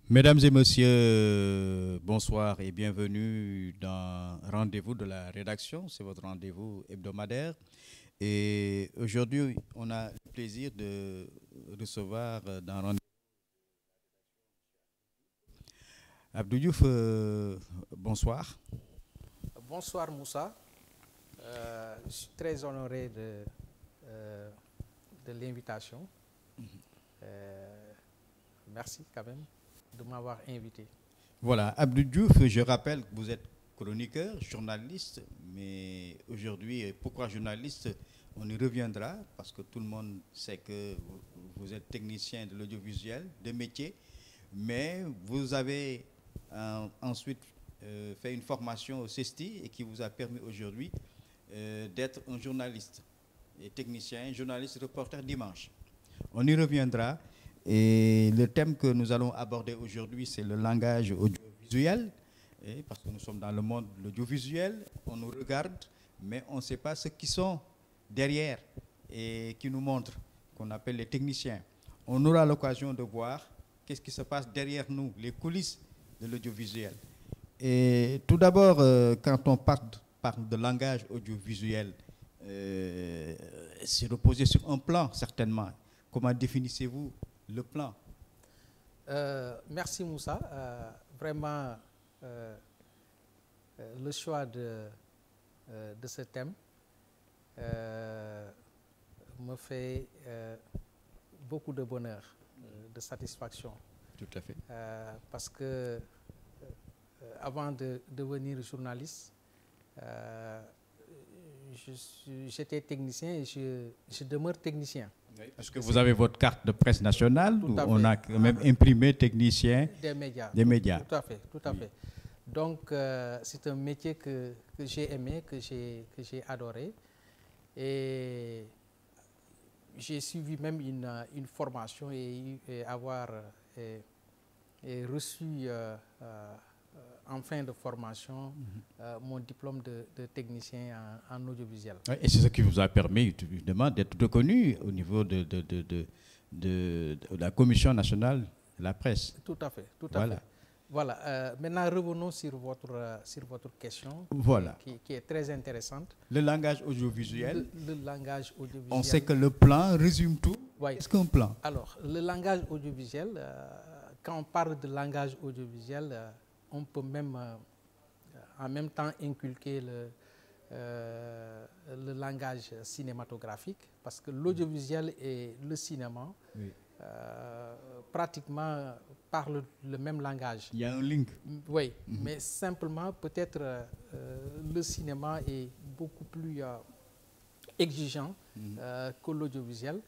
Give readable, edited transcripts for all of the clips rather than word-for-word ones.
Mesdames et messieurs, bonsoir et bienvenue dans Rendez-vous de la rédaction. C'est votre rendez-vous hebdomadaire. Et aujourd'hui, on a le plaisir de recevoir dans Rendez-vous Abdou Diouf. Bonsoir. Bonsoir Moussa. Je suis très honoré de l'invitation. Merci quand même de m'avoir invité. Voilà, Abdou Diouf, je rappelle que vous êtes chroniqueur, journaliste, mais aujourd'hui, pourquoi journaliste? On y reviendra parce que tout le monde sait que vous êtes technicien de l'audiovisuel, de métier, mais vous avez ensuite fait une formation au CESTI et qui vous a permis aujourd'hui d'être un journaliste et technicien, journaliste, reporter dimanche. On y reviendra. Et le thème que nous allons aborder aujourd'hui, c'est le langage audiovisuel. Et parce que nous sommes dans le monde de l'audiovisuel, on nous regarde, mais on ne sait pas ceux qui sont derrière et qui nous montrent, qu'on appelle les techniciens. On aura l'occasion de voir qu'est-ce qui se passe derrière nous, les coulisses de l'audiovisuel. Et tout d'abord, quand on parle de langage audiovisuel, c'est reposé sur un plan, certainement. Comment définissez-vous le plan? Merci Moussa. Vraiment, le choix de ce thème me fait beaucoup de bonheur, de satisfaction. Tout à fait. Parce que avant de devenir journaliste, j'étais technicien et je demeure technicien. Oui, parce que vous avez votre carte de presse nationale, où on a quand même imprimé technicien des médias. Tout à fait, tout à fait. Donc, c'est un métier que j'ai aimé, que j'ai adoré. Et j'ai suivi même une formation et avoir reçu en fin de formation mon diplôme de technicien en audiovisuel. Oui, et c'est ce qui vous a permis évidemment d'être reconnu au niveau de la Commission nationale de la presse. Tout à fait, tout à fait. Voilà. Maintenant, revenons sur votre question, voilà. qui est très intéressante. Le langage audiovisuel. Le langage audiovisuel. On sait que le plan résume tout. Oui. Qu'est-ce qu'un plan? Alors, le langage audiovisuel, quand on parle de langage audiovisuel, on peut même en même temps inculquer le langage cinématographique, parce que l'audiovisuel et le cinéma pratiquement parlent le même langage. Il y a un link. Oui, mais simplement peut-être le cinéma est beaucoup plus exigeant que l'audiovisuel.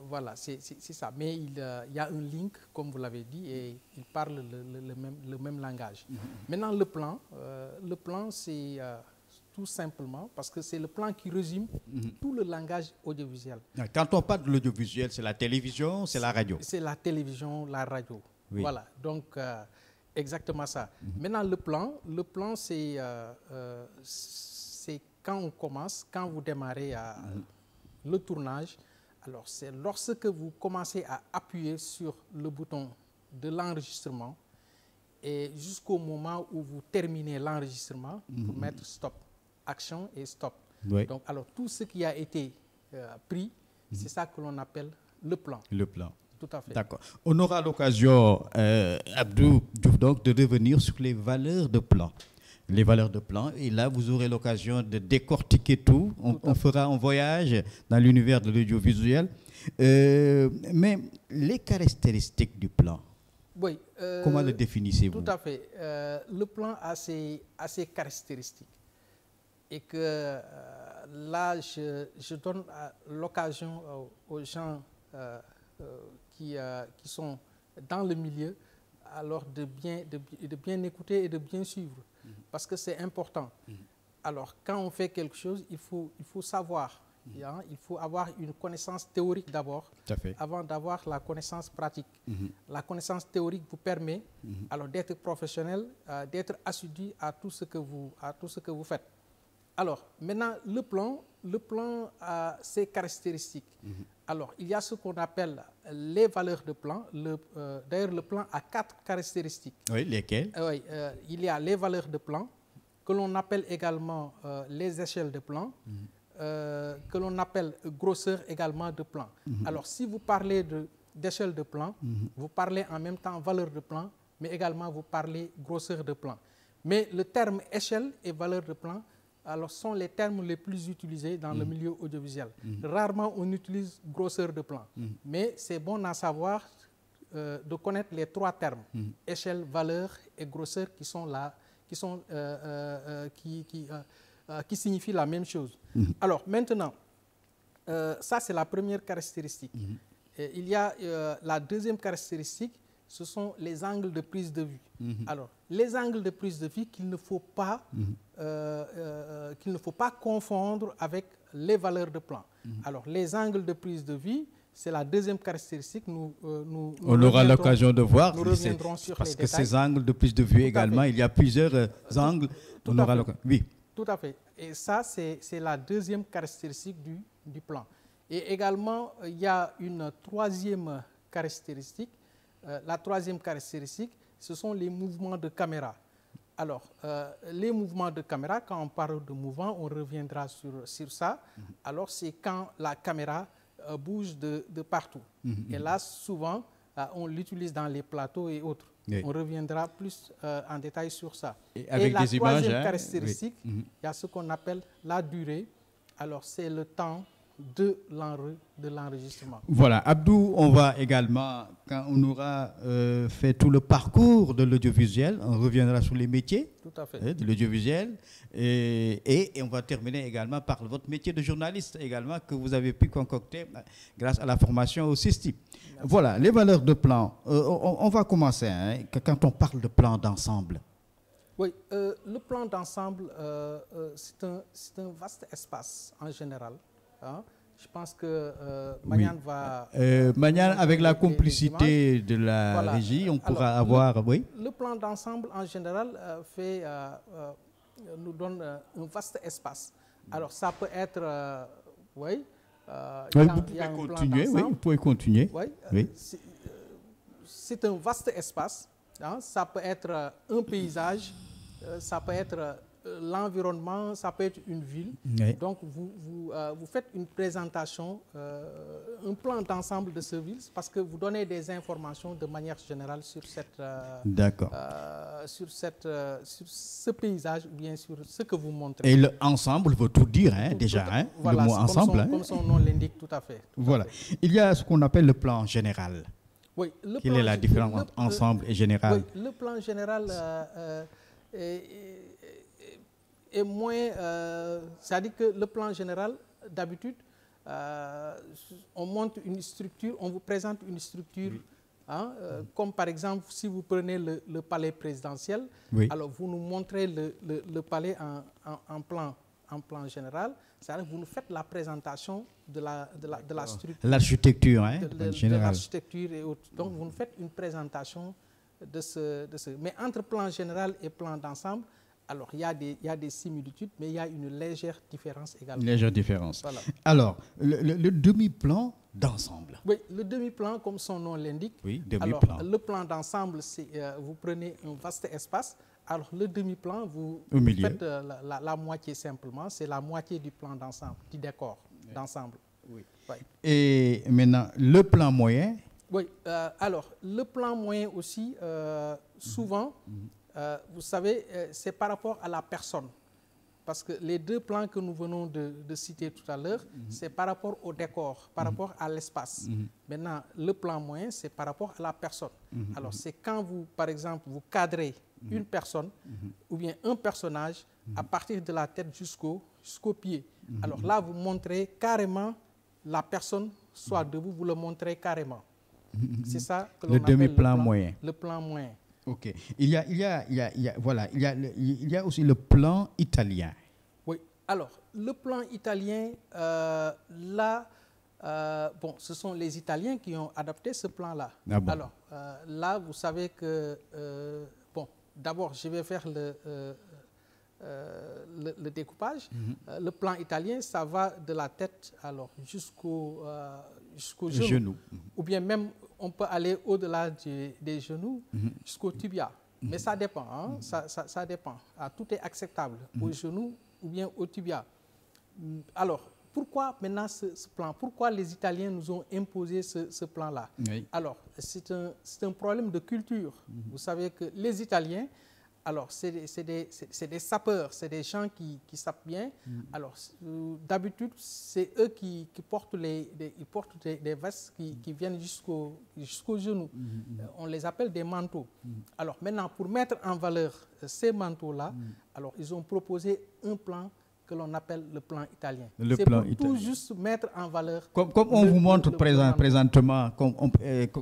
Voilà, c'est ça. Mais il y a un link, comme vous l'avez dit, et il parle le même langage. Maintenant, le plan, c'est tout simplement parce que c'est le plan qui résume tout le langage audiovisuel. Quand on parle de l'audiovisuel, c'est la télévision, c'est la radio. C'est la télévision, la radio. Oui. Voilà, donc exactement ça. Maintenant, le plan, c'est quand on commence, quand vous démarrez le tournage. Alors, c'est lorsque vous commencez à appuyer sur le bouton de l'enregistrement et jusqu'au moment où vous terminez l'enregistrement pour mettre stop, action et stop. Oui. Donc, alors, tout ce qui a été pris, c'est ça que l'on appelle le plan. Le plan. Tout à fait. D'accord. On aura l'occasion, Abdou Diouf, donc, de revenir sur les valeurs de plan. Les valeurs de plan. Et là, vous aurez l'occasion de décortiquer tout. On fera un voyage dans l'univers de l'audiovisuel. Mais les caractéristiques du plan, oui, comment le définissez-vous? Tout à fait. Le plan a ses caractéristiques. Et que là, je donne l'occasion aux gens qui sont dans le milieu alors de bien écouter et de bien suivre. Parce que c'est important. Alors, quand on fait quelque chose, il faut savoir. Il faut avoir une connaissance théorique d'abord, avant d'avoir la connaissance pratique. La connaissance théorique vous permet alors d'être professionnel, d'être assidu à tout ce que vous faites. Alors, maintenant, le plan a ses caractéristiques. Alors, il y a ce qu'on appelle les valeurs de plan. D'ailleurs, le plan a 4 caractéristiques. Oui, lesquelles? Oui, il y a les valeurs de plan, que l'on appelle également les échelles de plan, que l'on appelle grosseur également de plan. Alors, si vous parlez d'échelle de plan, vous parlez en même temps valeur de plan, mais également vous parlez grosseur de plan. Mais le terme échelle et valeur de plan, alors, sont les termes les plus utilisés dans le milieu audiovisuel. Rarement on utilise grosseur de plan, mais c'est bon à savoir de connaître les 3 termes, échelle, valeur et grosseur, qui signifient la même chose. Alors maintenant, ça c'est la première caractéristique. Et il y a la deuxième caractéristique, ce sont les angles de prise de vue. Alors, les angles de prise de vue qu'il ne faut pas confondre avec les valeurs de plan. Alors, les angles de prise de vue, c'est la deuxième caractéristique. On aura l'occasion de voir. Nous reviendrons sur parce les que détails. ces angles de prise de vue également, il y a plusieurs angles. On aura l'occasion. Oui. Tout à fait. Et ça, c'est la deuxième caractéristique du plan. Et également, il y a une troisième caractéristique. La troisième caractéristique, ce sont les mouvements de caméra. Alors, les mouvements de caméra, quand on parle de mouvement, on reviendra sur ça. Alors, c'est quand la caméra bouge de partout. Et là, souvent, on l'utilise dans les plateaux et autres. Oui. On reviendra plus en détail sur ça. Et avec la des troisième images, caractéristique, il y a ce qu'on appelle la durée. Alors, c'est le temps de l'enregistrement. Voilà, Abdou, on va également, quand on aura fait tout le parcours de l'audiovisuel, on reviendra sur les métiers de l'audiovisuel et on va terminer également par votre métier de journaliste également que vous avez pu concocter grâce à la formation au CISTI. Voilà, les valeurs de plan. On va commencer quand on parle de plan d'ensemble. Oui, le plan d'ensemble, c'est un vaste espace en général. Je pense que Maniane va... Maniane, avec la complicité de la régie, on pourra avoir... Le plan d'ensemble, en général, nous donne un vaste espace. Alors, ça peut être... vous pouvez continuer. Oui. C'est un vaste espace. Ça peut être un paysage, ça peut être... l'environnement, ça peut être une ville. Oui. Donc, vous faites une présentation, un plan d'ensemble de ce ville, parce que vous donnez des informations de manière générale sur sur ce paysage, ou bien sur ce que vous montrez. Et l'ensemble veut tout dire, voilà, le mot ensemble. Comme son nom l'indique, tout à fait. Voilà. Il y a ce qu'on appelle le plan général. Oui. Quelle est la différence entre ensemble et général? Oui, le plan général est moins... c'est-à-dire que le plan général, d'habitude, on monte une structure, on vous présente une structure, comme par exemple, si vous prenez le palais présidentiel, alors vous nous montrez le palais en plan général, c'est-à-dire que vous nous faites la présentation de la structure. L'architecture, de l'architecture et autres. Donc, vous nous faites une présentation de ce... Mais entre plan général et plan d'ensemble, alors, il y a des similitudes, mais il y a une légère différence également. Une légère différence. Voilà. Alors, le demi-plan d'ensemble. Oui, le demi-plan, comme son nom l'indique. Oui, demi-plan. Alors, le plan d'ensemble, c'est vous prenez un vaste espace. Alors, le demi-plan, vous faites la moitié simplement. C'est la moitié du plan d'ensemble, du décor d'ensemble. Oui. Oui. Et maintenant, le plan moyen. Oui, alors, le plan moyen aussi, souvent... vous savez, c'est par rapport à la personne. Parce que les deux plans que nous venons de citer tout à l'heure, c'est par rapport au décor, par rapport à l'espace. Maintenant, le plan moyen, c'est par rapport à la personne. Alors, c'est quand vous, par exemple, vous cadrez une personne ou bien un personnage à partir de la tête jusqu'au pied. Alors là, vous montrez carrément la personne, soit debout, vous le montrez carrément. C'est ça que l'on appelle demi-plan moyen. Le plan moyen. Ok. Il y a aussi le plan italien. Oui. Alors, le plan italien, ce sont les Italiens qui ont adapté ce plan-là. Ah bon. Alors, là, vous savez que, d'abord, je vais faire le découpage. Le plan italien, ça va de la tête alors jusqu'au genou. Ou bien même, on peut aller au-delà des genoux jusqu'au tibia. Mais ça dépend, hein? Ça dépend. Tout est acceptable au genou ou bien au tibia. Alors, pourquoi maintenant ce plan? Pourquoi les Italiens nous ont imposé ce plan-là? Oui. Alors, c'est un problème de culture. Vous savez que les Italiens, alors, c'est des sapeurs, c'est des gens qui sapent bien. Alors, d'habitude, c'est eux qui portent des vestes qui viennent jusqu'au genou. On les appelle des manteaux. Alors, maintenant, pour mettre en valeur ces manteaux-là, alors, ils ont proposé un plan que l'on appelle le plan italien. C'est pour tout juste mettre en valeur. Comme on vous montre présentement,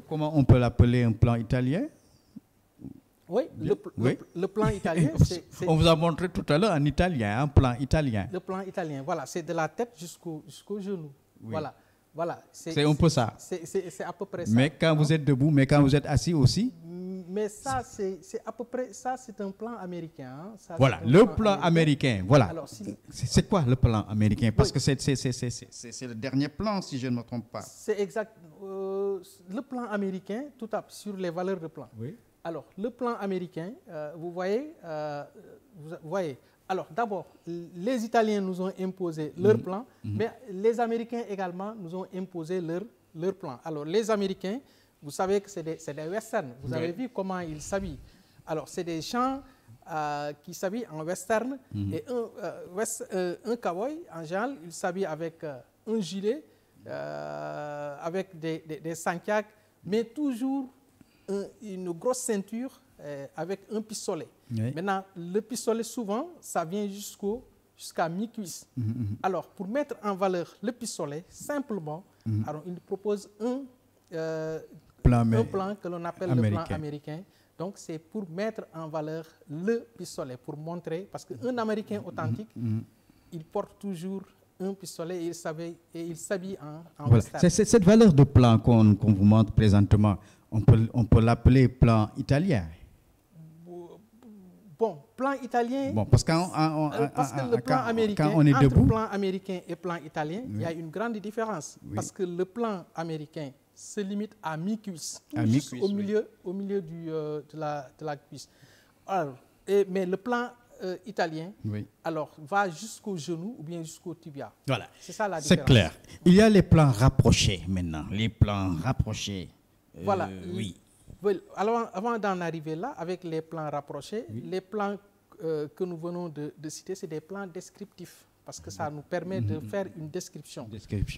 comment on peut l'appeler un plan italien? Oui, le plan italien, on vous a montré tout à l'heure en italien, un plan italien. Le plan italien, voilà, c'est de la tête jusqu'au genou. Oui. Voilà. C'est un peu ça. C'est à peu près ça. Mais quand vous êtes debout, mais quand vous êtes assis aussi? Mais ça, c'est à peu près, ça c'est un plan américain. Hein. Ça, voilà, le plan américain. Voilà. C'est quoi le plan américain? Parce que c'est le dernier plan, si je ne me trompe pas. C'est exact. Le plan américain, tout à sur les valeurs de plan. Oui. Alors, le plan américain, vous voyez, alors d'abord, les Italiens nous ont imposé leur plan, mais les Américains également nous ont imposé leur plan. Alors, les Américains, vous savez que c'est des westerns. Vous avez vu comment ils s'habillent. Alors, c'est des gens qui s'habillent en western et un cowboy, en général, il s'habille avec un gilet, avec des santiags, mais toujours une grosse ceinture avec un pistolet. Oui. Maintenant, le pistolet, souvent, ça vient jusqu'à mi-cuisse. Alors, pour mettre en valeur le pistolet, simplement, alors, il propose un plan que l'on appelle le plan américain. Donc, c'est pour mettre en valeur le pistolet, pour montrer, parce qu'un Américain authentique, il porte toujours un pistolet et il s'habille en western. C'est cette valeur de plan qu'on vous montre présentement. On peut l'appeler plan italien. Bon, plan italien. Bon, parce que le plan américain, quand on est debout, entre plan américain et plan italien, il y a une grande différence. Oui. Parce que le plan américain se limite à mi-cuisse, au milieu de la cuisse. Alors, mais le plan italien, alors va jusqu'au genou ou bien jusqu'au tibia. Voilà. C'est ça la différence. C'est clair. Il y a les plans rapprochés maintenant. Les plans rapprochés. Voilà. Oui. Alors, avant d'en arriver là, avec les plans rapprochés, les plans que nous venons de citer, c'est des plans descriptifs, parce que ça nous permet de faire une description.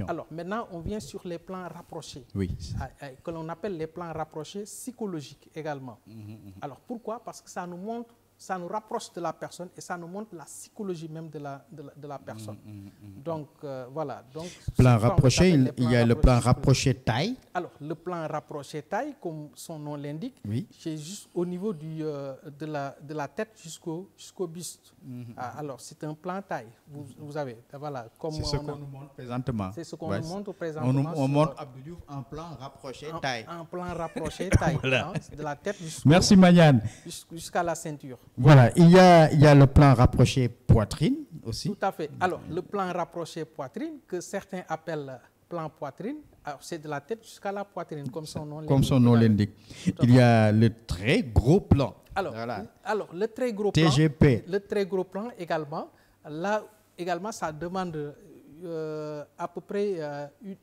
Alors, maintenant, on vient sur les plans rapprochés, que l'on appelle les plans rapprochés psychologiques également. Alors, pourquoi? Parce que ça nous rapproche de la personne et ça nous montre la psychologie même de la personne. Donc, voilà. Donc, plan rapproché, il y a le plan rapproché taille. Alors, le plan rapproché taille, comme son nom l'indique, c'est juste au niveau de la tête jusqu'au buste. Alors, c'est un plan taille. Vous avez, voilà. C'est ce qu'on nous montre présentement. C'est ce qu'on nous montre présentement. On montre Abdou Diouf en plan rapproché taille. En plan rapproché taille. Voilà. De la tête Merci Magnane. Jusqu'à la ceinture. Voilà, il y a le plan rapproché poitrine aussi. Tout à fait. Alors, le plan rapproché poitrine, que certains appellent plan poitrine, c'est de la tête jusqu'à la poitrine, comme son nom l'indique. Il y a le très gros plan. Alors, le très gros TGP. Plan, le très gros plan également, là également, ça demande à peu près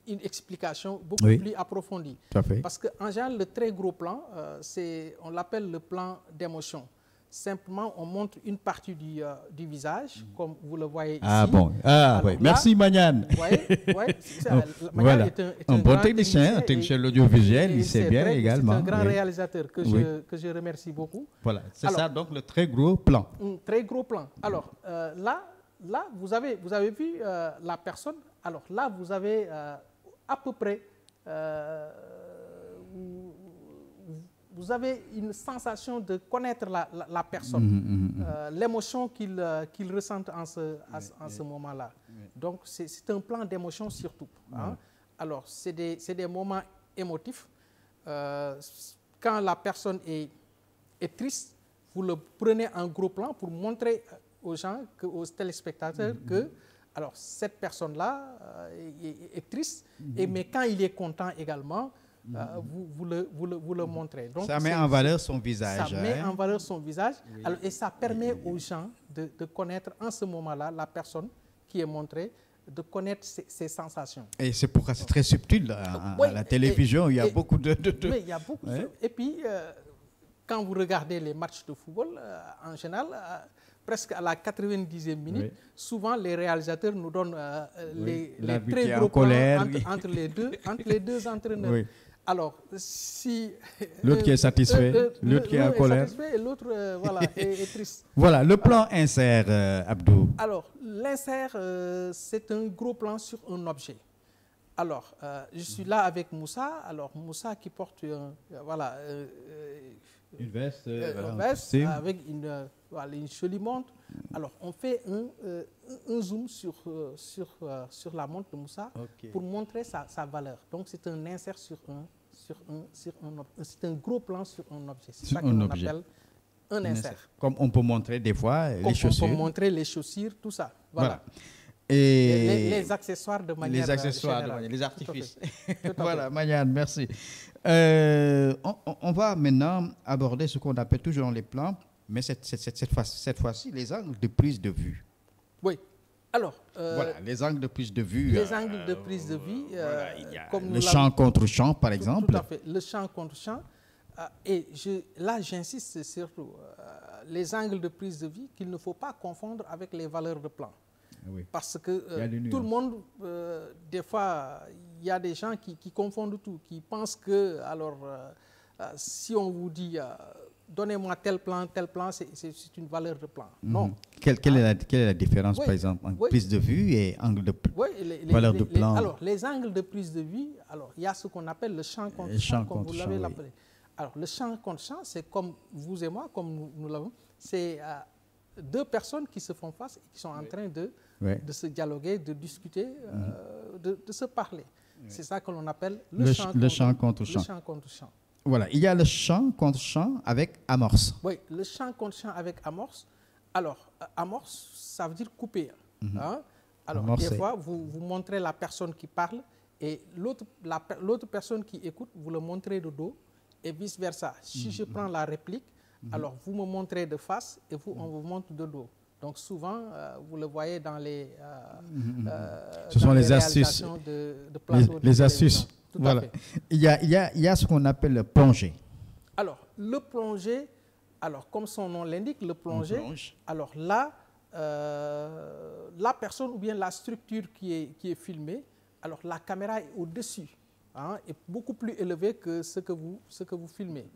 une explication beaucoup plus approfondie. Tout à fait. Parce qu'en général, le très gros plan, on l'appelle le plan d'émotion. Simplement, on montre une partie du visage, comme vous le voyez ici. Ah bon, oui. Merci Magnane. Magnane est un bon technicien, un technicien de l'audiovisuel, il sait bien également. C'est un grand réalisateur que je remercie beaucoup. Voilà, c'est ça donc le très gros plan. Un très gros plan. Alors là vous avez vu la personne. Alors là, vous avez à peu près... vous avez une sensation de connaître la personne, l'émotion qu'il ressent en ce moment-là. Donc, c'est un plan d'émotion surtout. Hein. Alors, c'est des moments émotifs. Quand la personne est triste, vous le prenez en gros plan pour montrer aux gens, aux téléspectateurs que alors cette personne-là est triste, mais quand il est content également, vous le montrez. Donc, ça met en valeur son visage. Ça met en valeur son visage, alors, et ça permet aux gens de connaître en ce moment-là la personne qui est montrée, de connaître ses sensations. Et c'est pourquoi c'est très subtil à la télévision. Il y a beaucoup de... Oui, il y a beaucoup de... Et puis, quand vous regardez les matchs de football, en général, presque à la 90e minute, souvent les réalisateurs nous donnent les très gros plans entre les deux entraîneurs. Oui. Alors, si... L'autre qui est satisfait, l'autre qui est en colère. Et l'autre, voilà, est triste. Voilà, le plan insert, Abdou. Alors, l'insert, c'est un gros plan sur un objet. Alors, je suis là avec Moussa. Alors, Moussa qui porte une veste, avec une jolie montre. Alors, on fait un zoom sur la montre de Moussa pour montrer sa valeur. Donc, c'est un insert sur un objet. C'est un gros plan sur un objet. C'est ça qu'on appelle un insert. Comme on peut montrer des fois les chaussures. On peut montrer les chaussures, tout ça. Voilà. Et les accessoires de manière générale. Les artifices. Voilà, Maniane, merci. On va maintenant aborder ce qu'on appelle toujours les plans, mais cette fois-ci, les angles de prise de vue. Oui. Alors, voilà, les angles de prise de vue. Les angles de prise de vue, il y a comme le champ contre champ, par exemple. Tout à fait, le champ contre champ. Et là, j'insiste surtout, les angles de prise de vue qu'il ne faut pas confondre avec les valeurs de plan. Oui. Parce que tout le monde, des fois, il y a des gens qui confondent tout, qui pensent que, alors, si on vous dit, donnez-moi tel plan, c'est une valeur de plan. Non. Quelle est la différence, par exemple, entre prise de vue et angle de valeur de plan? Alors, les angles de prise de vue, alors, il y a ce qu'on appelle le champ contre champ, comme vous l'avez appelé. Alors, le champ contre champ, c'est comme vous et moi, comme nous l'avons, c'est deux personnes qui se font face et qui sont en train de se dialoguer, de discuter, de se parler. C'est ça que l'on appelle le champ contre champ. Voilà, il y a le champ contre champ avec amorce. Oui, le champ contre champ avec amorce. Alors, amorce, ça veut dire couper. Hein? Alors, amorcer. Des fois, vous montrez la personne qui parle et l'autre personne qui écoute, vous le montrez de dos et vice-versa. Si je prends la réplique, alors vous me montrez de face et on vous montre de dos. Donc souvent, vous le voyez dans les ce sont les astuces de plateau les astuces. Voilà. Il y a ce qu'on appelle le plongé. Alors, le plongé, alors comme son nom l'indique, le plongé, alors là, la personne ou bien la structure qui est filmée, alors la caméra est au-dessus. Est beaucoup plus élevé que ce que vous filmez.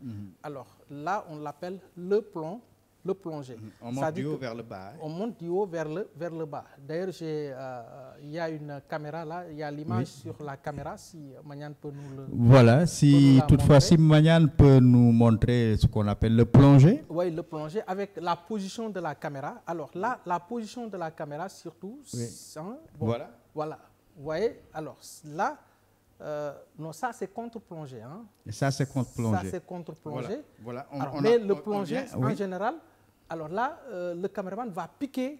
Alors là, on l'appelle le plongé. On monte du haut vers le bas. On monte du haut vers le bas. D'ailleurs, il y a une caméra là, il y a l'image sur la caméra, si Maniane peut nous le... Voilà, si toutefois, si Maniane peut nous montrer ce qu'on appelle le plongé. Oui, le plongé avec la position de la caméra. Alors là, la position de la caméra surtout... Voilà. Voilà. Vous voyez, alors là... non, ça c'est contre-plongée. Hein. Et ça c'est contre-plongée. Ça c'est contre-plongée. Voilà. Mais le plongé, en général, alors là, le caméraman va piquer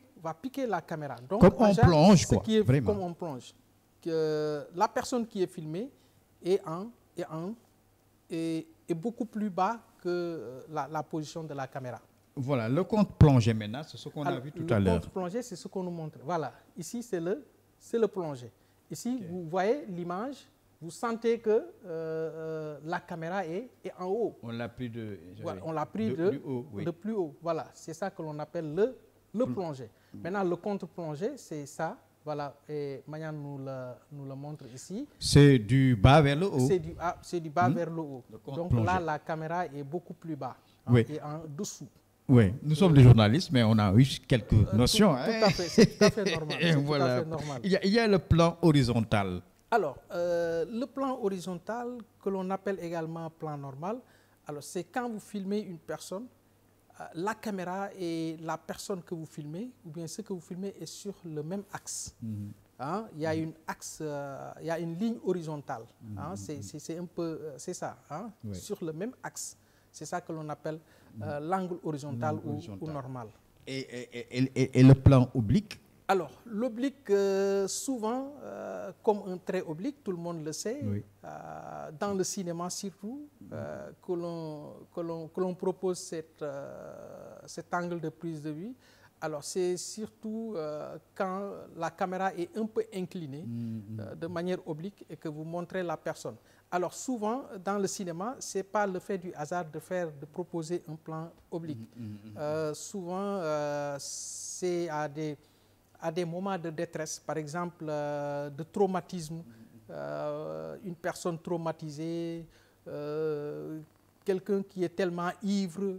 la caméra. Donc, comme on plonge, quoi. Vraiment. Comme on plonge. La personne qui est filmée est beaucoup plus bas que la position de la caméra. Voilà, le contre-plongée maintenant, c'est ce qu'on a vu tout à l'heure. Le contre-plongée, c'est ce qu'on nous montre. Voilà, ici c'est le plongé. Ici, vous voyez l'image, vous sentez que la caméra est en haut. On l'a pris de plus haut. Voilà, c'est ça que l'on appelle le plongé. Maintenant, le contre-plongé, c'est ça. Voilà, et Maniane nous le montre ici. C'est du bas vers le haut. C'est du bas vers le haut. Donc là, la caméra est beaucoup plus bas. Et en dessous. Oui, nous sommes des journalistes, mais on a eu quelques notions. Tout à fait, c'est tout à fait normal. Voilà. Tout à fait normal. Il y a le plan horizontal. Alors, le plan horizontal, que l'on appelle également plan normal, alors c'est quand vous filmez une personne, la caméra et la personne que vous filmez, ou bien ce que vous filmez, est sur le même axe. Il y a il y a une ligne horizontale. C'est un peu, c'est ça, sur le même axe. C'est ça que l'on appelle l'angle horizontal ou normal. Et le plan oblique? Alors, l'oblique, souvent, comme un trait oblique, tout le monde le sait, Oui. dans le cinéma surtout, que l'on propose cet angle de prise de vue. Alors, c'est surtout quand la caméra est un peu inclinée de manière oblique et que vous montrez la personne. Alors, souvent, dans le cinéma, ce n'est pas le fait du hasard de proposer un plan oblique. Souvent, c'est à des moments de détresse, par exemple de traumatisme, une personne traumatisée, quelqu'un qui est tellement ivre,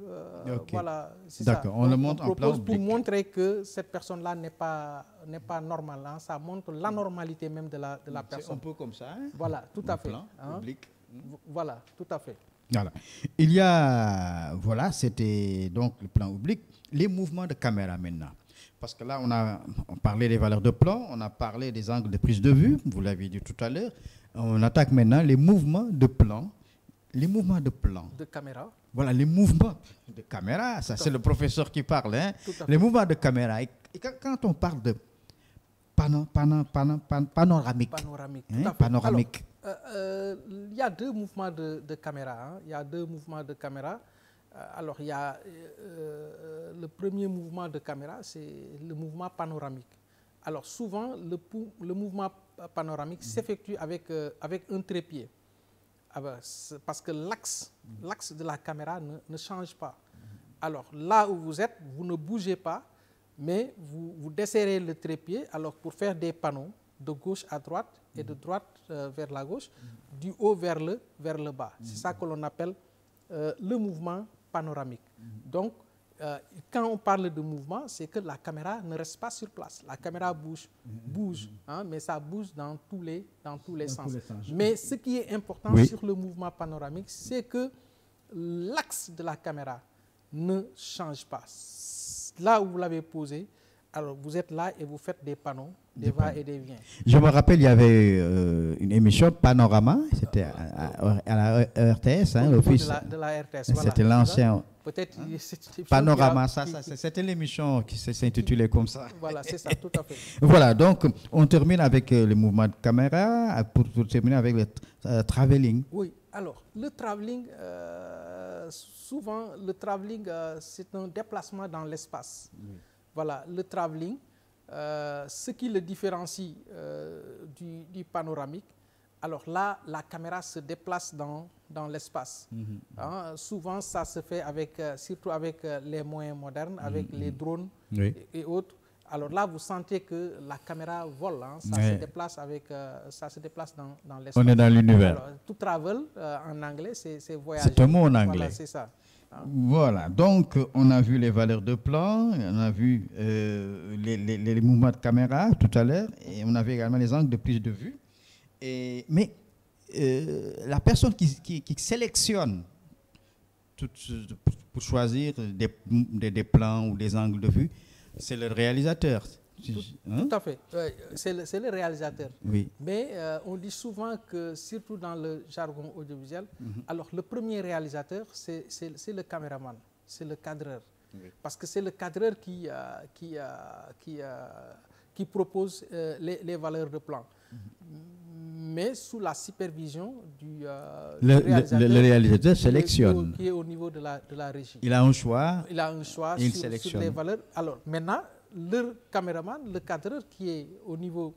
voilà, c'est ça. D'accord, on le montre en plan oblique. Pour montrer que cette personne-là n'est pas normale, hein. Ça montre l'anormalité même de la personne. C'est un peu comme ça, hein? Voilà, tout à fait. Plan oblique. Voilà, tout à fait. Voilà. Il y a, voilà, c'était donc le plan oblique. Les mouvements de caméra maintenant. Parce que là, on parlait des valeurs de plan, on a parlé des angles de prise de vue, vous l'avez dit tout à l'heure. On attaque maintenant les mouvements de plan. Les mouvements de plan. De caméra. Voilà, les mouvements de caméra. Ça, c'est le professeur qui parle. Hein. Les mouvements de caméra. Et quand on parle de panoramique. Panoramique. Hein, panoramique. Il y a deux mouvements de caméra. Hein. Il y a deux mouvements de caméra. Alors, il y a le premier mouvement de caméra, c'est le mouvement panoramique. Alors, souvent, le mouvement panoramique s'effectue avec un trépied. Parce que l'axe de la caméra ne change pas. Alors, là où vous êtes, vous ne bougez pas, mais vous desserrez le trépied alors pour faire des panneaux de gauche à droite et de droite vers la gauche, du haut vers le bas. C'est ça que l'on appelle le mouvement panoramique. Donc, quand on parle de mouvement, c'est que la caméra ne reste pas sur place. La caméra bouge, hein, mais ça bouge dans tous les sens. Mais ce qui est important sur le mouvement panoramique, c'est que l'axe de la caméra ne change pas. Là où vous l'avez posé, alors vous êtes là et vous faites des panneaux, des va et des viens. Je me rappelle, il y avait une émission Panorama, c'était à la RTS, hein, l'office. De la RTS, c'était voilà, l'ancien. Peut-être Panorama, c'était l'émission qui s'intitulait comme ça. Voilà, c'est ça, tout à fait. Voilà, donc on termine avec le mouvement de caméra pour terminer avec le travelling. Oui, alors le travelling, souvent le travelling, c'est un déplacement dans l'espace. Oui. Voilà, le travelling, ce qui le différencie du panoramique. Alors là, la caméra se déplace dans l'espace. Hein, souvent, ça se fait surtout avec les moyens modernes, avec les drones et autres. Alors là, vous sentez que la caméra vole, hein, ça se déplace dans l'espace. On est dans l'univers. To travel, en anglais, c'est voyager. C'est un mot en anglais. Voilà, c'est ça. Voilà, donc on a vu les valeurs de plan, on a vu les mouvements de caméra tout à l'heure, et on a vu également les angles de prise de vue. Mais la personne qui sélectionne pour choisir des plans ou des angles de vue, c'est le réalisateur. Tout à fait, c'est le réalisateur. Oui. Mais on dit souvent que, surtout dans le jargon audiovisuel, alors le premier réalisateur, c'est le caméraman, c'est le cadreur. Oui. Parce que c'est le cadreur qui propose les valeurs de plan. Mais sous la supervision du réalisateur. Le réalisateur sélectionne. Qui est au niveau de la régie. Il a un choix. Il a un choix sur les valeurs. Alors maintenant, le caméraman, le cadreur qui est au niveau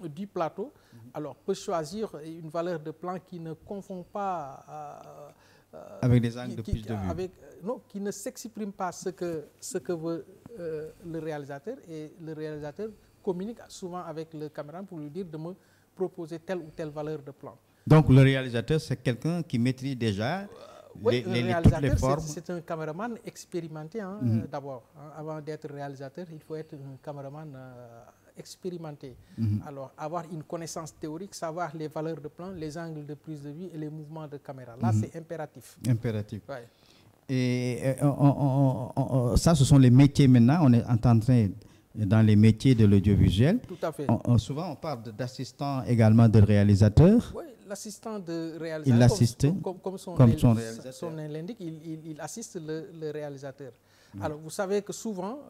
du plateau, alors peut choisir une valeur de plan qui ne confond pas avec des angles de prise de vue. Non, qui ne s'exprime pas ce que veut le réalisateur, et le réalisateur communique souvent avec le caméraman pour lui dire de me proposer telle ou telle valeur de plan. Donc le réalisateur, c'est quelqu'un qui maîtrise déjà toutes les formes. C'est un caméraman expérimenté d'abord. Hein, avant d'être réalisateur, il faut être un caméraman expérimenté. Alors avoir une connaissance théorique, savoir les valeurs de plan, les angles de prise de vue et les mouvements de caméra. Là, c'est impératif. Impératif. Ouais. Et ça, ce sont les métiers maintenant. On est en train dans les métiers de l'audiovisuel. Tout à fait. Souvent, on parle d'assistants également de réalisateurs. Oui, l'assistant de réalisateur, il assiste comme son nom l'indique, il assiste le réalisateur. Alors, vous savez que souvent,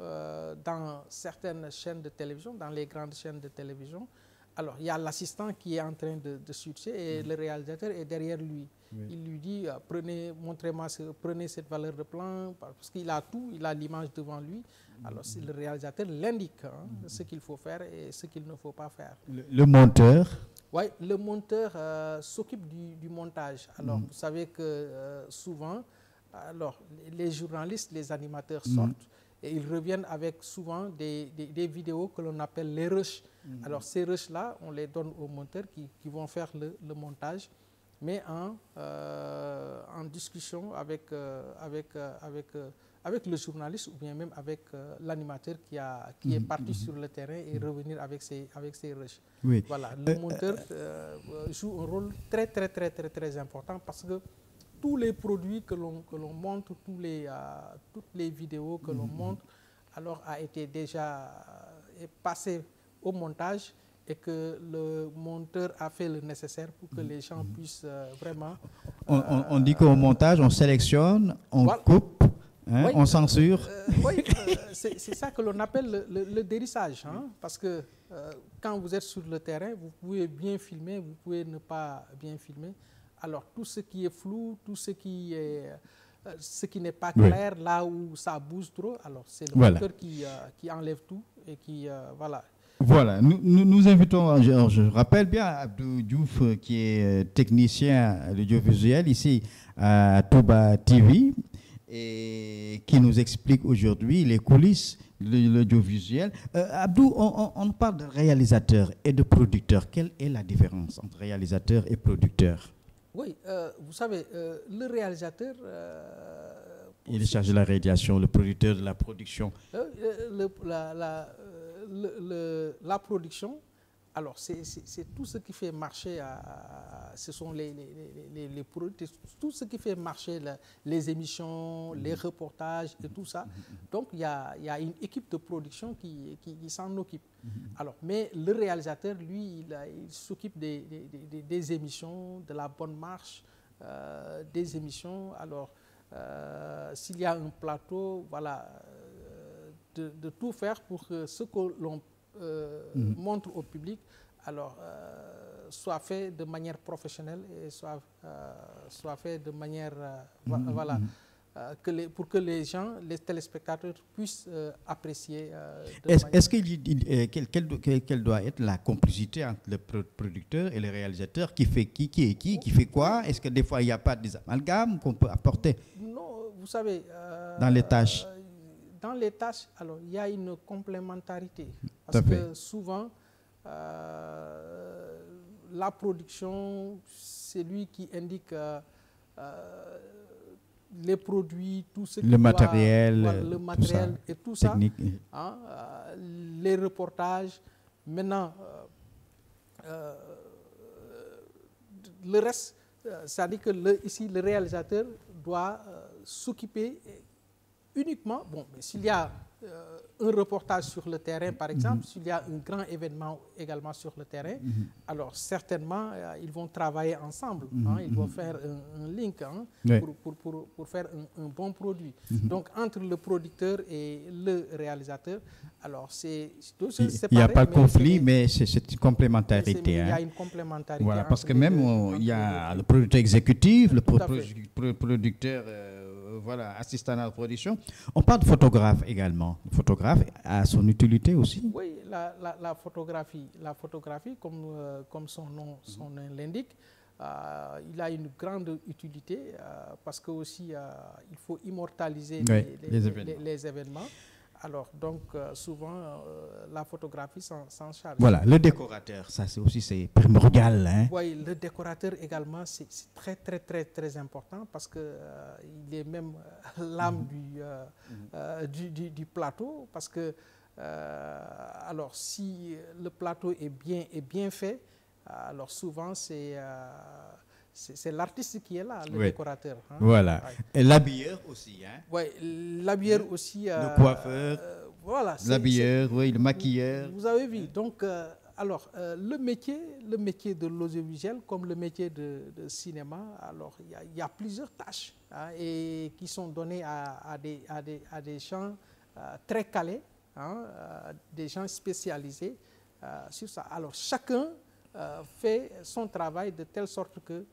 dans certaines chaînes de télévision, dans les grandes chaînes de télévision, alors il y a l'assistant qui est en train de switcher et le réalisateur est derrière lui. Oui. Il lui dit, prenez cette valeur de plan, parce qu'il a tout, il a l'image devant lui. Alors, le réalisateur l'indique ce qu'il faut faire et ce qu'il ne faut pas faire. Le monteur? Oui, le monteur s'occupe du montage. Alors, vous savez que souvent, alors, les journalistes, les animateurs sortent et ils reviennent avec souvent des vidéos que l'on appelle les rushs. Alors, ces rushs-là, on les donne aux monteurs qui vont faire le montage, mais en discussion avec le journaliste ou bien même avec l'animateur qui est parti sur le terrain et revenir avec ses rushs. Oui. Voilà, le monteur joue un rôle très important parce que tous les produits que l'on montre, toutes les vidéos que l'on montre, alors a été déjà passé au montage et que le monteur a fait le nécessaire pour que les gens puissent vraiment... On dit qu'au montage, on sélectionne, on coupe, oui, on censure. Oui, c'est ça que l'on appelle le dérissage, parce que quand vous êtes sur le terrain, vous pouvez bien filmer, vous pouvez ne pas bien filmer. Alors, tout ce qui est flou, tout ce qui n'est pas clair, oui, là où ça bouge trop, alors c'est le monteur qui enlève tout et qui, voilà. Voilà, nous invitons, je rappelle bien, Abdou Diouf, qui est technicien audiovisuel ici à Touba TV, et qui nous explique aujourd'hui les coulisses de l'audiovisuel. Abdou, on parle de réalisateur et de producteur. Quelle est la différence entre réalisateur et producteur? Oui, vous savez, le réalisateur... il est chargé de la réalisation, le producteur de la production. La production, alors c'est tout ce qui fait marcher, ce sont les produits, tout ce qui fait marcher les émissions, les reportages et tout ça. Donc il y a une équipe de production qui s'en occupe. Alors, mais le réalisateur, lui, il s'occupe des émissions, de la bonne marche, des émissions. Alors, s'il y a un plateau, voilà, de tout faire pour que ce que l'on montre au public, alors, soit fait de manière professionnelle et soit fait de manière, voilà, pour que les gens, les téléspectateurs puissent apprécier. Est-ce quelle doit être la complicité entre le producteur et le réalisateur? Qui fait qui fait quoi? Est-ce que des fois il n'y a pas des amalgames qu'on peut apporter? Non, vous savez... dans les tâches? Dans les tâches, alors, il y a une complémentarité. Parce que souvent, la production, c'est lui qui indique les produits, tout ce qui le matériel et tout technique. Ça, les reportages. Maintenant, le reste, c'est-à-dire que ici, le réalisateur doit s'occuper uniquement, bon, s'il y a un reportage sur le terrain, par exemple, s'il y a un grand événement également sur le terrain, alors certainement, ils vont travailler ensemble, ils vont faire un link pour faire un bon produit. Donc, entre le producteur et le réalisateur, alors c'est deux choses séparées. Il n'y a pas de conflit, mais c'est une complémentarité. Il y a une complémentarité. Voilà, parce que même, il y a le producteur exécutif, le producteur... voilà, assistant à la production. On parle de photographe également. Le photographe a son utilité aussi. Oui, la photographie, comme son nom l'indique, il a une grande utilité parce que aussi il faut immortaliser les événements. Alors, donc, souvent, la photographie s'en charge. Voilà, le décorateur, ça c'est primordial. Hein? Oui, le décorateur également, c'est très important parce qu'il est même l'âme du plateau. Parce que, alors, si le plateau est bien fait, alors souvent, c'est l'artiste qui est là, le décorateur. Voilà. Et l'habilleur aussi. Hein? Oui, l'habilleur aussi. Le coiffeur, voilà, l'habilleur, oui, le maquilleur. Vous avez vu. Donc, alors, le métier de l'audiovisuel, comme le métier de cinéma, alors il y a plusieurs tâches hein, et qui sont données à des gens très calés, hein, des gens spécialisés sur ça. Alors, chacun fait son travail de telle sorte que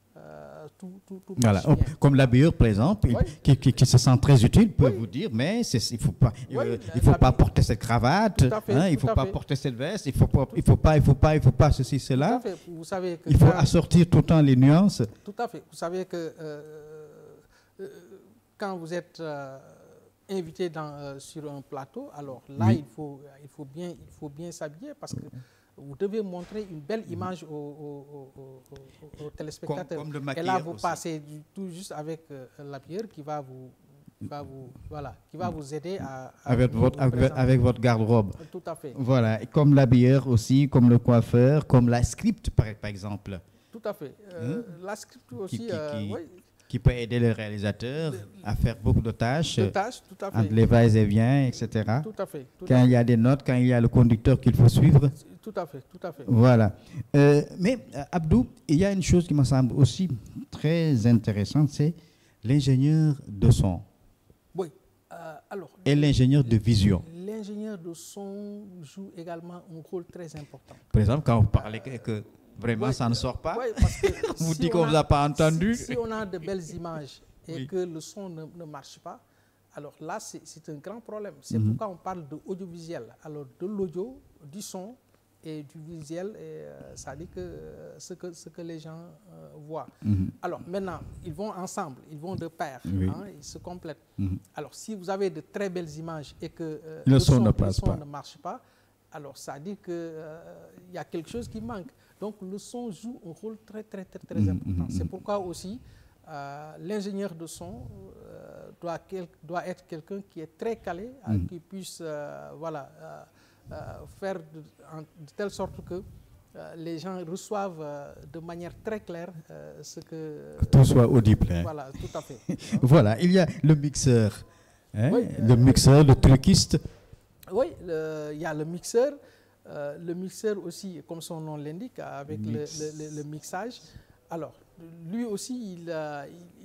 tout voilà. marche bien. Comme l'habilleur, par exemple, Oui. qui se sent très utile, peut Oui. vous dire, mais il ne faut l'habilleur. pas porter cette cravate, Tout à fait, hein, il ne tout faut à pas fait. porter cette veste, il faut pas ceci, Tout cela. à fait. Vous savez que Il faut quand- assortir tout le temps les nuances. Tout à fait. Vous savez que quand vous êtes invité sur un plateau, alors là, Oui. il faut bien s'habiller parce que vous devez montrer une belle image aux téléspectateurs. Comme le Et là, maquilleur vous aussi. passez tout juste avec l'habilleur qui va vous aider à Avec vous votre, présenter. avec votre garde-robe. Tout à fait. Voilà, et comme l'habilleur aussi, comme le coiffeur, comme la script par exemple, Tout à fait. La script aussi, oui, qui peut aider le réalisateur à faire beaucoup de tâches, de tâches, tout à fait. entre les va-et-vient, etc. Tout à fait. Tout à Quand il y a des notes, quand il y a le conducteur qu'il faut suivre. Tout à fait, tout à fait. Voilà. Mais Abdou, il y a une chose qui me semble aussi très intéressante, c'est l'ingénieur de son Oui. Alors, et l'ingénieur de vision. l'ingénieur de son joue également un rôle très important. Par exemple, quand vous parlez que vraiment Oui, ça ne sort pas, oui, parce que on vous si dit qu'on on ne vous a pas entendu. Si on a de belles images et Oui. que le son ne marche pas, alors là, c'est un grand problème. C'est Mhm. pourquoi on parle de audiovisuel. Alors, de l'audio, du son et du visuel, ça dit que ce que les gens voient. Mhm. Alors, maintenant, ils vont ensemble, ils vont de pair, Oui. hein, ils se complètent. Mhm. Alors, si vous avez de très belles images et que Le son ne passe pas. ne marche pas, alors ça dit qu'il y a quelque chose qui manque. Donc, le son joue un rôle très, très, très, très important. C'est pourquoi aussi, l'ingénieur de son doit être quelqu'un qui est très calé, qui puisse faire de telle sorte que les gens reçoivent de manière très claire ce que... Que tout soit audible. Hein. Voilà, tout à fait. Voilà, il y a le mixeur. Hein, Oui, le mixeur, le truquiste. Oui, il y a le mixeur. Le mixeur aussi, comme son nom l'indique, avec le mixage. Alors, lui aussi,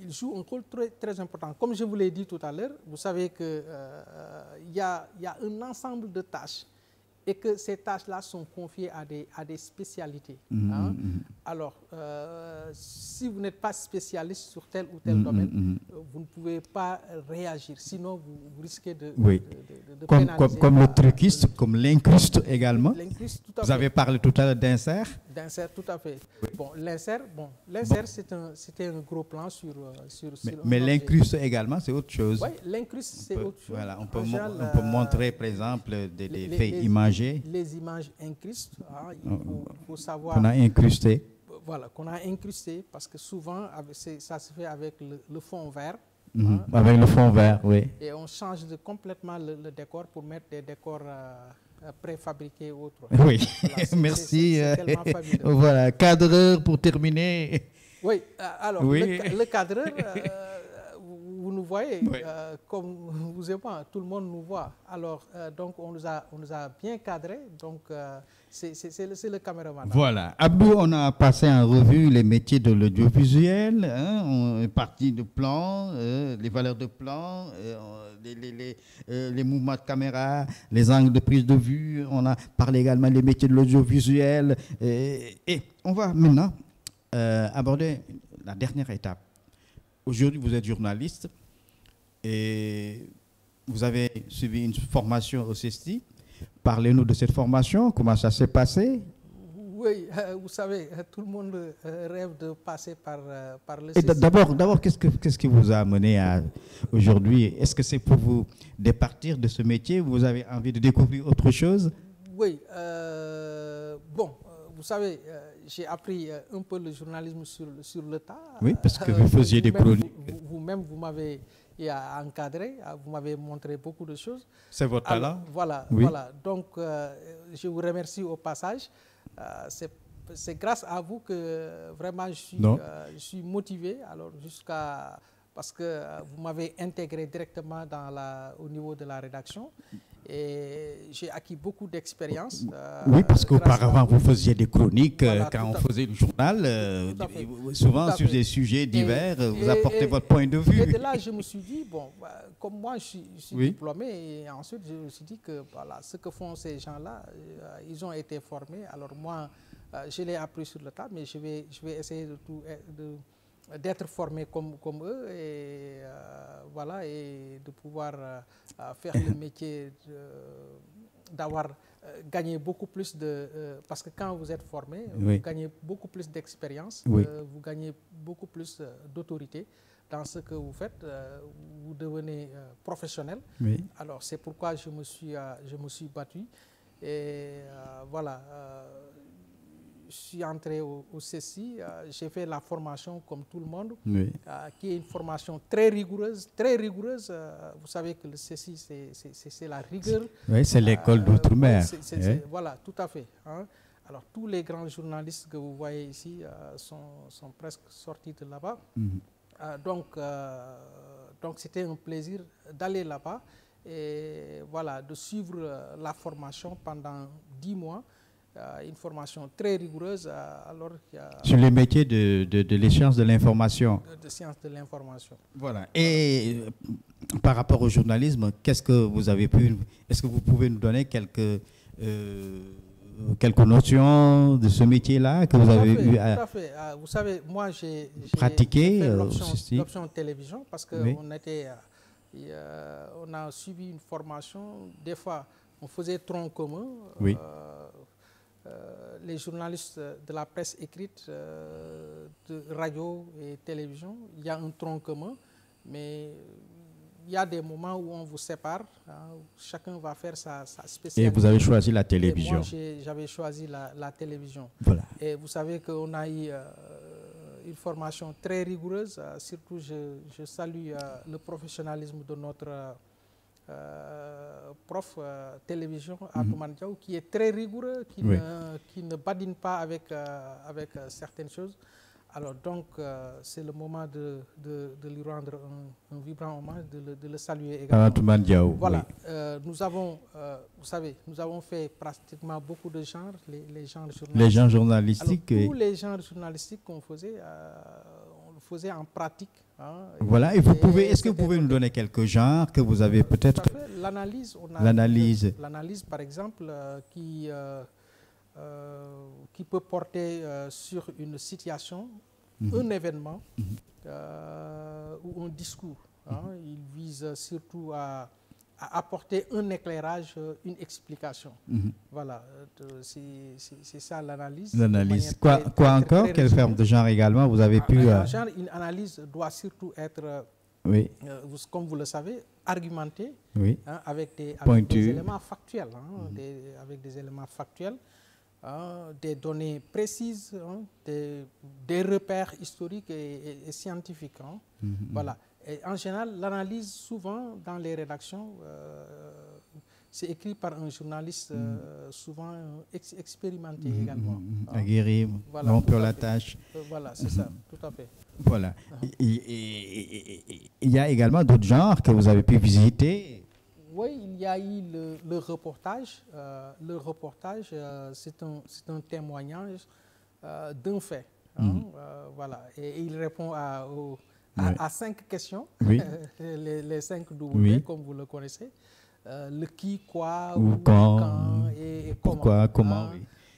il joue un rôle très, très important. Comme je vous l'ai dit tout à l'heure, vous savez qu'il y a un ensemble de tâches et que ces tâches-là sont confiées à des spécialités. Hein. Alors, si vous n'êtes pas spécialiste sur tel ou tel domaine, vous ne pouvez pas réagir. Sinon, vous risquez de pénaliser Comme le truquiste, comme l'incruste également. L'incruste, tout à Vous fait. avez parlé tout à l'heure d'insert. D'insert, tout à fait. Oui. Bon, l'insert, c'était un gros plan sur Mais un l'incruste également, c'est autre chose. Oui, l'incruste, c'est autre chose. Voilà, on En général, peut montrer, par exemple, des faits imagés les images incrustes, hein, il faut savoir qu'on a incrustés. voilà, qu'on a incrusté parce que souvent, ça se fait avec le fond vert. Mhm. Avec le fond vert, oui. Et on change complètement le décor pour mettre des décors préfabriqués ou autres. Oui, Voilà, merci. c'est tellement fabuleux. Voilà, cadreur pour terminer. Oui, alors Oui. Le cadreur, vous nous voyez, Oui. comme vous et moi, tout le monde nous voit. Alors, donc, on nous a bien cadré. Donc, c'est le caméraman. Voilà. Abdou, on a passé en revue les métiers de l'audiovisuel. Hein, on est parti de plan, les valeurs de plan, les mouvements de caméra, les angles de prise de vue. On a parlé également des métiers de l'audiovisuel. Et on va maintenant aborder la dernière étape. Aujourd'hui, vous êtes journaliste et vous avez suivi une formation au CESTI. Parlez-nous de cette formation, comment ça s'est passé? Oui, vous savez, tout le monde rêve de passer par le Et CESTI. d'abord, qu'est-ce qui vous a amené à aujourd'hui? Est-ce que c'est pour vous départir de ce métier? Vous avez envie de découvrir autre chose? Oui, bon, vous savez, j'ai appris un peu le journalisme sur le tas. Oui, parce que vous faisiez des chroniques. Vous-même, vous m'avez encadré, vous m'avez montré beaucoup de choses. C'est votre Alors, talent? voilà, Oui. voilà. Donc, je vous remercie au passage. C'est grâce à vous que vraiment je suis motivé. Alors, parce que vous m'avez intégré directement au niveau de la rédaction. Et j'ai acquis beaucoup d'expérience. Oui, parce qu'auparavant, vous faisiez des chroniques Voilà, quand on faisait le journal, souvent sur des sujets divers, vous apportez votre point de vue. Et de là, je me suis dit, bon, comme moi, je suis diplômé, et ensuite, je me suis dit que voilà, ce que font ces gens-là, ils ont été formés. Alors moi, je l'ai appris sur le tas, mais je vais essayer d'être formé comme eux et voilà, et de pouvoir faire le métier d'avoir gagné beaucoup plus parce que quand vous êtes formé, vous gagnez beaucoup plus d'expérience, vous gagnez beaucoup plus d'autorité dans ce que vous faites, vous devenez professionnel. Alors c'est pourquoi je me suis battu et voilà. Je suis entré au CESI, j'ai fait la formation comme tout le monde, qui est une formation très rigoureuse. Vous savez que le CESI, c'est la rigueur. Oui, c'est l'école d'outre-mer. Voilà, tout à fait. Hein. Alors, tous les grands journalistes que vous voyez ici sont presque sortis de là-bas. Donc, c'était un plaisir d'aller là-bas et voilà, de suivre la formation pendant 10 mois. Une formation très rigoureuse. Sur les métiers de les sciences de l'information. De sciences de l'information. Voilà. Et par rapport au journalisme, qu'est-ce que vous avez pu... Est-ce que vous pouvez nous donner quelques notions de ce métier-là que vous avez eu à... Tout à fait. Vous savez, moi, j'ai pratiqué l'option télévision parce qu'on on a suivi une formation. Des fois, on faisait tronc commun. Les journalistes de la presse écrite, de radio et télévision, il y a un tronc commun, mais il y a des moments où on vous sépare, chacun va faire sa spécialité. Et vous avez choisi la télévision. Moi, j'avais choisi la télévision. Voilà. Et vous savez qu'on a eu une formation très rigoureuse, surtout je salue le professionnalisme de notre prof télévision, Atoumane Diaw, qui est très rigoureux, qui ne badine pas avec certaines choses. Alors donc, c'est le moment de lui rendre un vibrant hommage, de le saluer également. Atoumane Diaw. Voilà, nous avons, vous savez, nous avons fait pratiquement beaucoup de genres, les genres journalistiques. Les genres journalistiques. Alors, tous les genres journalistiques qu'on faisait, on le faisait en pratique. Voilà, et est-ce que vous pouvez nous donner quelques genres que vous avez peut-être... L'analyse, l'analyse par exemple, qui peut porter sur une situation, un événement ou un discours. Il vise surtout à apporter un éclairage, une explication. Voilà, c'est ça l'analyse. L'analyse. Quoi encore? Quelle forme de genre également vous avez pu... Une analyse doit surtout être, comme vous le savez, argumentée, avec des éléments factuels, avec des éléments factuels, des données précises, des repères historiques et scientifiques. Voilà. Et en général, l'analyse, souvent, dans les rédactions, c'est écrit par un journaliste souvent expérimenté également. Aguerri, bon pour la tâche. Voilà, c'est ça, tout à fait. Voilà. Il y a également d'autres genres que vous avez pu visiter. Oui, il y a eu le reportage. Le reportage, c'est un témoignage d'un fait. Voilà. Et il répond à 5 questions, les 5 W, comme vous le connaissez. Le qui, quoi, où, quand et comment. Pourquoi, comment,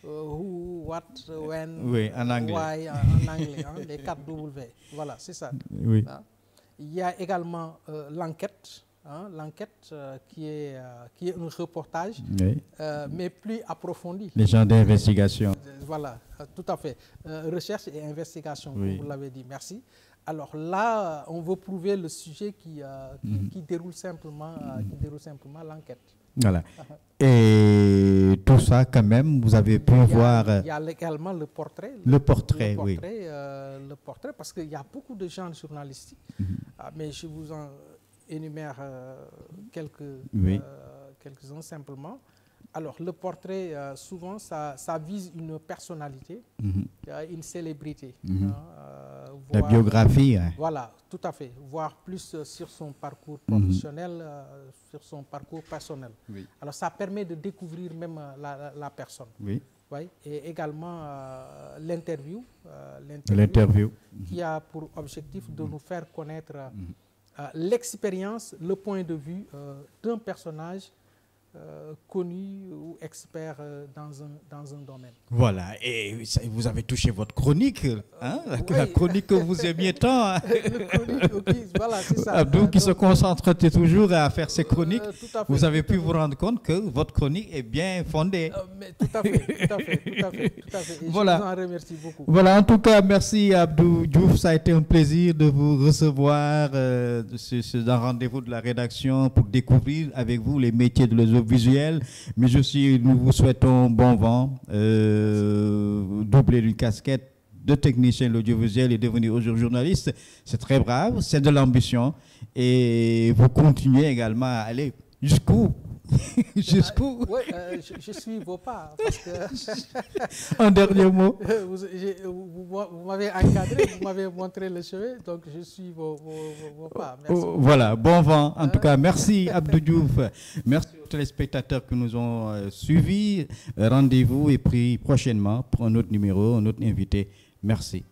Who, what, when, en anglais. Why, en anglais, les 4 W. Voilà, c'est ça. Il y a également l'enquête. L'enquête qui est un reportage, mais plus approfondi. Les genres d'investigation. Voilà, tout à fait. Recherche et investigation, comme vous l'avez dit. Merci. Alors là, on veut prouver le sujet qui déroule simplement l'enquête. Voilà. Et tout ça, quand même, vous avez pu voir... Il y a également le portrait. Le portrait, oui. Le portrait, parce qu'il y a beaucoup de genres journalistiques. Mais je vous en énumère quelques-uns simplement. Alors, le portrait, souvent, ça vise une personnalité, une célébrité. La biographie. Hein. Voilà, tout à fait. Voir plus sur son parcours professionnel, sur son parcours personnel. Oui. Alors ça permet de découvrir même la personne. Oui. Oui. Et également l'interview. L'interview. Qui a pour objectif de nous faire connaître l'expérience, le point de vue d'un personnage connu ou expert dans un domaine. Voilà, et vous avez touché votre chronique, hein, la chronique que vous aimiez tant. Hein. Voilà, c'est ça. Abdou qui se concentre toujours à faire ses chroniques, vous avez pu fait. vous rendre compte que votre chronique est bien fondée. Mais tout à fait. Et voilà. je vous en remercie beaucoup. Voilà, en tout cas, merci Abdou Diouf, ça a été un plaisir de vous recevoir dans un rendez-vous de la rédaction pour découvrir avec vous les métiers de l'audiovisuel, mais aussi nous vous souhaitons bon vent, doubler d'une casquette de technicien de l'audiovisuel et devenir aujourd'hui journaliste, c'est très brave, c'est de l'ambition et vous continuez également à aller jusqu'où? Jusqu'où? Oui, je suis vos pas. Parce que un dernier mot. Vous m'avez encadré, vous m'avez montré le chemin, donc je suis vos pas. Merci. Voilà, bon vent. En tout cas, merci Abdou Diouf. Merci aux téléspectateurs qui nous ont suivis. Rendez-vous et pris prochainement pour un autre numéro, un autre invité. Merci.